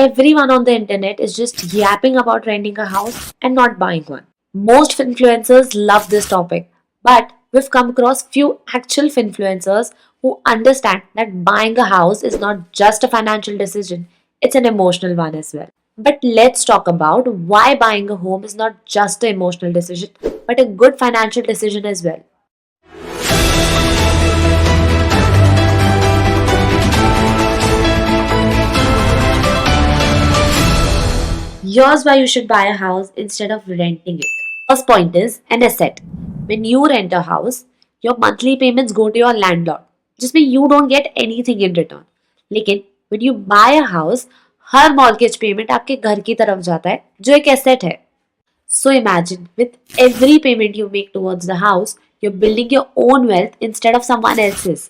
Everyone on the internet is just yapping about renting a house and not buying one. Most influencers love this topic, but we've come across few actual influencers who understand that buying a house is not just a financial decision, it's an emotional one as well. But let's talk about why buying a home is not just an emotional decision, but a good financial decision as well. Here's why you should buy a house instead of renting it. First point is an asset. When you rent a house, your monthly payments go to your landlord. जिसमें you don't get anything in return. लेकिन when you buy a house, her mortgage payment आपके घर की तरफ जाता है जो एक asset है. So imagine with every payment you make towards the house, you're building your own wealth instead of someone else's.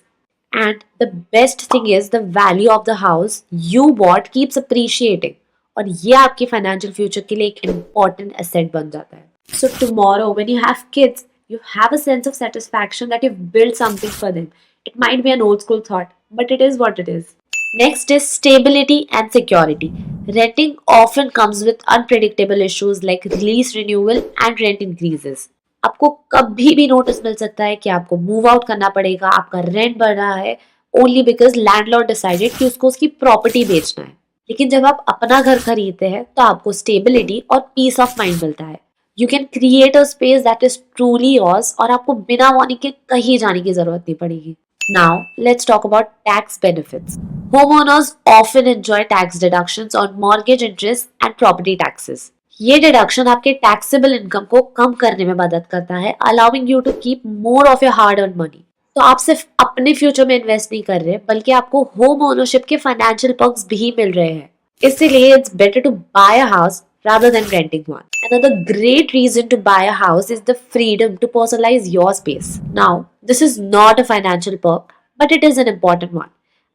And the best thing is the value of the house you bought keeps appreciating. और ये आपके financial future के लिए एक important asset बन जाता है. So tomorrow when you have kids, you have a sense of satisfaction that you've built something for them. It might be an old school thought, but it is what it is. Next is stability and security. Renting often comes with unpredictable issues like lease renewal and rent increases. आपको कभी भी notice मिल सकता है कि आपको move out करना पड़ेगा, आपका रेंट बढ़ रहा है ओनली बिकॉज लैंडलॉर्ड डिसाइडेड कि उसको उसकी प्रॉपर्टी बेचना है. लेकिन जब आप अपना घर खरीदते हैं तो आपको स्टेबिलिटी और पीस ऑफ माइंड मिलता है. You can create a space that is truly yours और आपको बिना वार्निंग के कहीं जाने की जरूरत नहीं पड़ेगी. Now, let's talk about tax benefits. Homeowners often enjoy tax deductions on mortgage interest and property taxes. ये डिडक्शन आपके टैक्सेबल इनकम को कम करने में मदद करता है, allowing you to keep more of your hard earn money. तो आप सिर्फ अपने फ्यूचर में इन्वेस्ट नहीं कर रहे बल्कि आपको होम ओनरशिप के फाइनेंशियल पर्क्स भी मिल रहे हैं. इसीलिए it's better to buy a house rather than renting one. Another great reason to buy a house is the freedom to personalize your space. Now, this is not a financial perk, but it is an important one.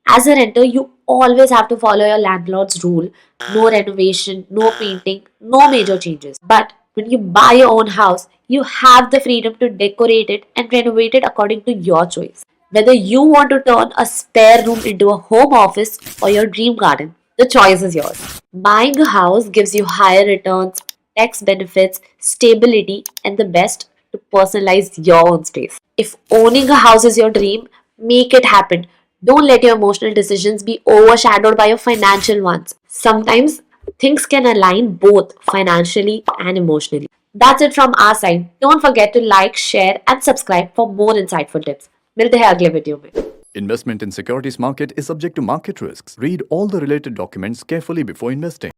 As a renter, you always have to follow your landlord's rule: no renovation, no painting, no major changes. But when you buy your own house, you have the freedom to decorate it and renovate it according to your choice. Whether you want to turn a spare room into a home office or your dream garden, the choice is yours. Buying a house gives you higher returns, tax benefits, stability, and the best, to personalize your own space. If owning a house is your dream, make it happen. Don't let your emotional decisions be overshadowed by your financial ones. Sometimes things can align both financially and emotionally. That's it from our side. Don't forget to like, share, and subscribe for more insightful tips. मिलते हैं अगले video में. Investment in securities market is subject to market risks. Read all the related documents carefully before investing.